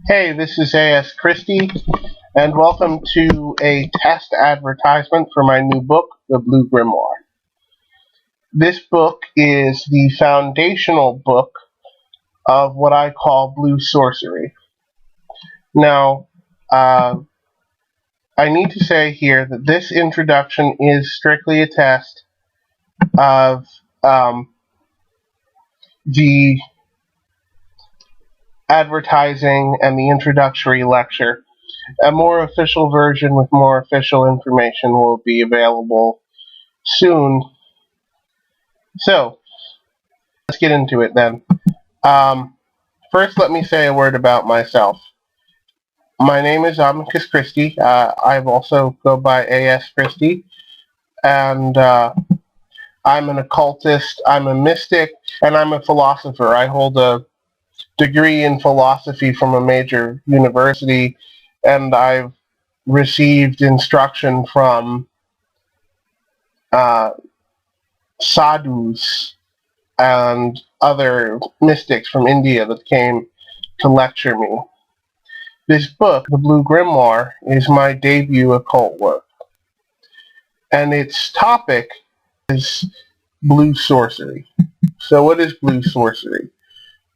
Hey, this is A.S. Christie, and welcome to a test advertisement for my new book, The Blue Grimoire. This book is the foundational book of what I call blue sorcery. Now, I need to say here that this introduction is strictly a test of the advertising and the introductory lecture. A more official version with more official information will be available soon. So, let's get into it then. First, let me say a word about myself. My name is Amicus Christie. I also go by A.S. Christie, and I'm an occultist, I'm a mystic, and I'm a philosopher. I hold a degree in philosophy from a major university, and I've received instruction from sadhus and other mystics from India that came to lecture me. This book, The Blue Grimoire, is my debut occult work, and its topic is blue sorcery. So what is blue sorcery?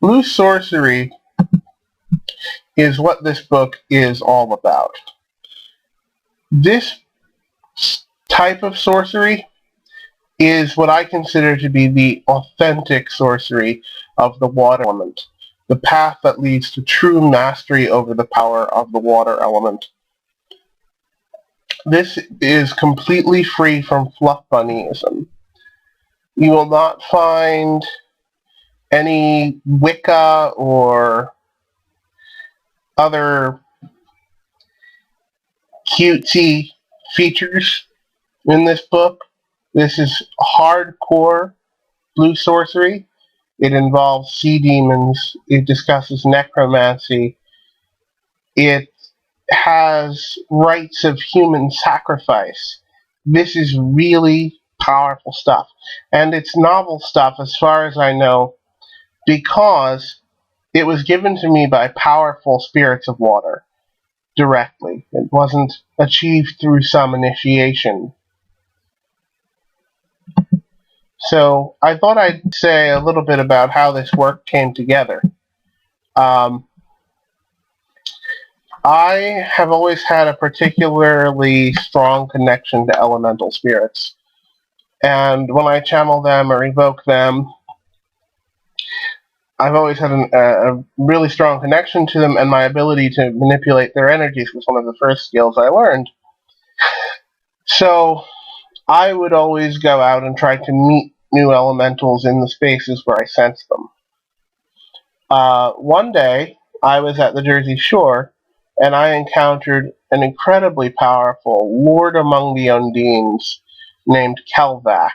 Blue sorcery is what this book is all about. This type of sorcery is what I consider to be the authentic sorcery of the water element, the path that leads to true mastery over the power of the water element. This is completely free from fluff bunnyism. You will not find any Wicca or other cutesy features in this book. This is hardcore blue sorcery. It involves sea demons. It discusses necromancy. It has rites of human sacrifice. This is really powerful stuff. And it's novel stuff as far as I know, because it was given to me by powerful spirits of water directly. It wasn't achieved through some initiation. So I thought I'd say a little bit about how this work came together. I have always had a particularly strong connection to elemental spirits. And when I channel them or evoke them, I've always had a really strong connection to them, and my ability to manipulate their energies was one of the first skills I learned. So I would always go out and try to meet new elementals in the spaces where I sensed them. One day, I was at the Jersey Shore, and I encountered an incredibly powerful Lord among the Undines named Kelvac.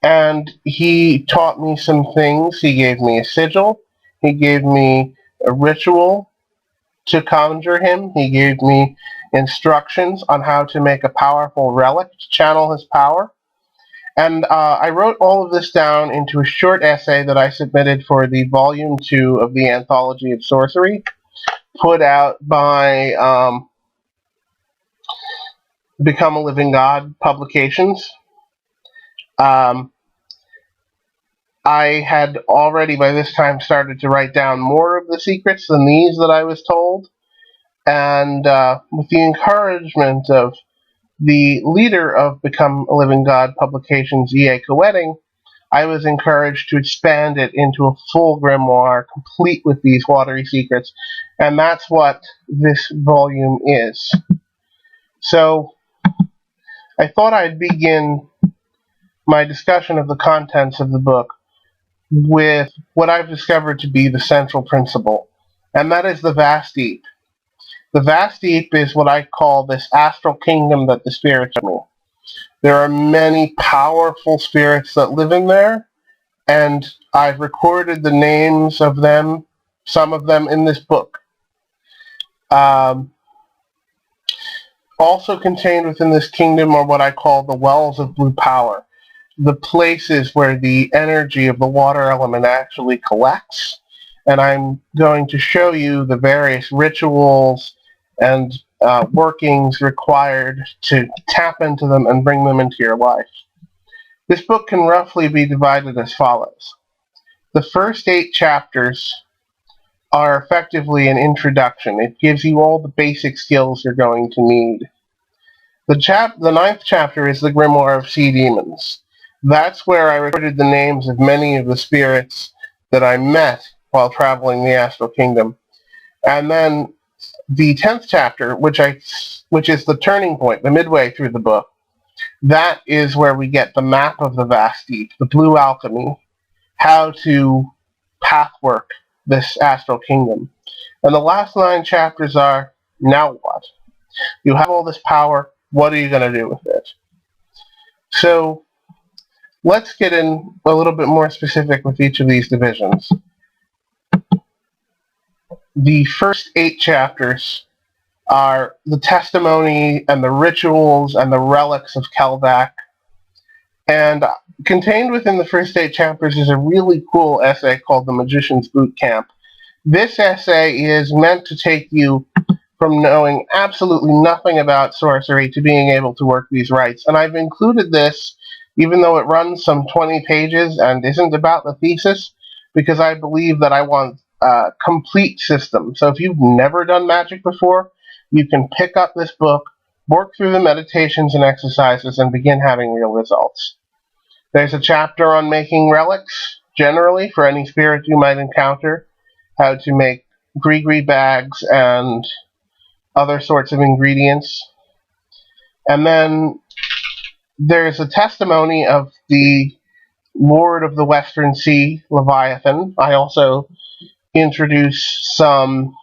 And he taught me some things. He gave me a sigil. He gave me a ritual to conjure him. He gave me instructions on how to make a powerful relic to channel his power. And I wrote all of this down into a short essay that I submitted for the Volume 2 of the Anthology of Sorcery, put out by Become a Living God Publications. I had already by this time started to write down more of the secrets than these that I was told, and with the encouragement of the leader of Become a Living God Publications, E.A. Coetting, I was encouraged to expand it into a full grimoire, complete with these watery secrets, and that's what this volume is. So, I thought I'd begin my discussion of the contents of the book with what I've discovered to be the central principle, and that is the vast deep. The vast deep is what I call this astral kingdom that the spirits are in. There are many powerful spirits that live in there, and I've recorded the names of them, some of them in this book. Also contained within this kingdom are what I call the wells of blue power, the places where the energy of the water element actually collects and I'm going to show you the various rituals and workings required to tap into them and bring them into your life. This book can roughly be divided as follows. The first 8 chapters are effectively an introduction. It gives you all the basic skills you're going to need. The 9th chapter is the Grimoire of Sea Demons. That's where I recorded the names of many of the spirits that I met while traveling the Astral Kingdom. And then the 10th chapter, which is the turning point, the midway through the book, that is where we get the map of the vast deep, the blue alchemy, how to pathwork this Astral Kingdom. And the last 9 chapters are, now what? You have all this power, what are you going to do with it? So let's get in a little bit more specific with each of these divisions. The first 8 chapters are the testimony and the rituals and the relics of Kelvac. And contained within the first 8 chapters is a really cool essay called The Magician's Boot Camp. This essay is meant to take you from knowing absolutely nothing about sorcery to being able to work these rites. And I've included this, even though it runs some 20 pages and isn't about the thesis, because I believe that I want a complete system. So if you've never done magic before, you can pick up this book, work through the meditations and exercises, and begin having real results. There's a chapter on making relics, generally, for any spirit you might encounter, how to make gree bags and other sorts of ingredients. And then there's a testimony of the Lord of the Western Sea, Leviathan. I also introduce some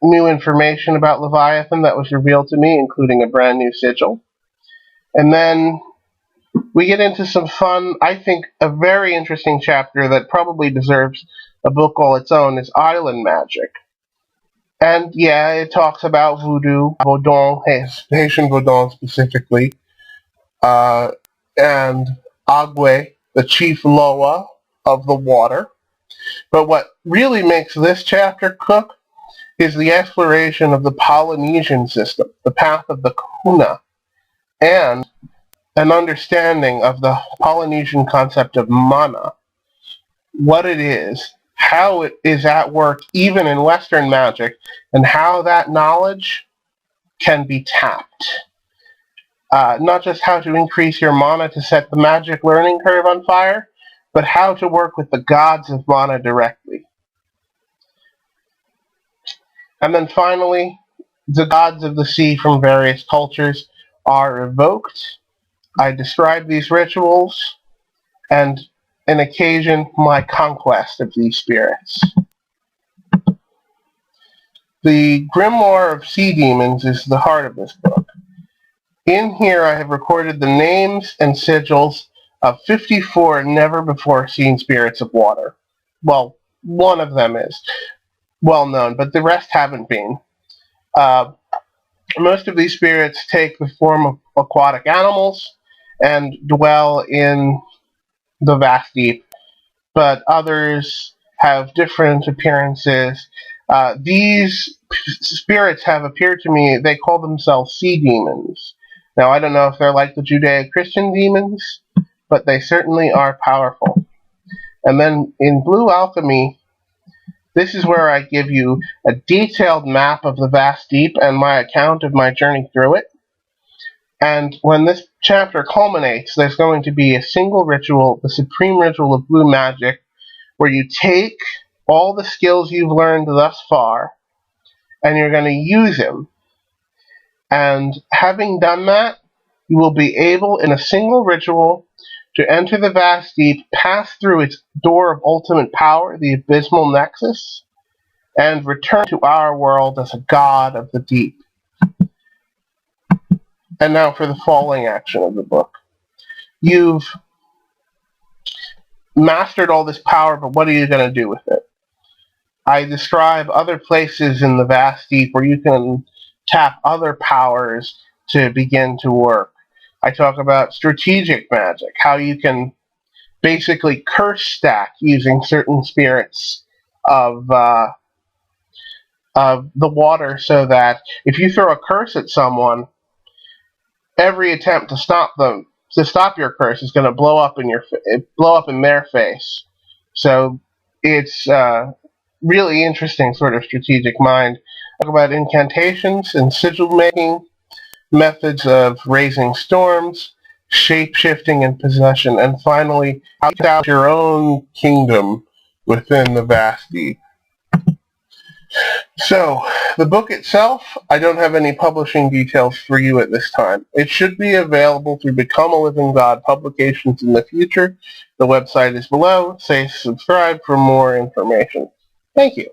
new information about Leviathan that was revealed to me, including a brand new sigil. And then we get into some fun, I think a very interesting chapter that probably deserves a book all its own, is Island Magic. And yeah, it talks about voodoo, Vaudon, Haitian Vaudon specifically, and Agwe, the chief Loa of the water. But what really makes this chapter cook is the exploration of the Polynesian system, the path of the Kuna, and an understanding of the Polynesian concept of mana, what it is, how it is at work even in Western magic, and how that knowledge can be tapped. Not just how to increase your mana to set the magic learning curve on fire, but how to work with the gods of mana directly. And then finally, the gods of the sea from various cultures are evoked. I describe these rituals, and an occasion my conquest of these spirits. The Grimoire of Sea Demons is the heart of this book. In here I have recorded the names and sigils of 54 never-before-seen spirits of water. Well, one of them is well known, but the rest haven't been. Most of these spirits take the form of aquatic animals and dwell in the vast deep, but others have different appearances. These spirits have appeared to me, they call themselves sea demons. Now, I don't know if they're like the Judeo-Christian demons, but they certainly are powerful. And then in Blue Alchemy, this is where I give you a detailed map of the vast deep and my account of my journey through it. And when this chapter culminates, there's going to be a single ritual, the supreme ritual of blue magic, where you take all the skills you've learned thus far, and you're going to use them. And having done that, you will be able, in a single ritual, to enter the vast deep, pass through its door of ultimate power, the abysmal nexus, and return to our world as a god of the deep. And now for the falling action of the book. You've mastered all this power, but what are you going to do with it? I describe other places in the vast deep where you can tap other powers to begin to work. I talk about strategic magic, how you can basically curse stack using certain spirits of the water, so that if you throw a curse at someone, every attempt to stop your curse is going to blow up in their face. So it's really interesting sort of strategic mind. Talk about incantations and sigil making, methods of raising storms, shape shifting and possession, and finally, how to establish your own kingdom within the vast deep. So, the book itself, I don't have any publishing details for you at this time. It should be available through Become a Living God publications in the future. The website is below. Say subscribe for more information. Thank you.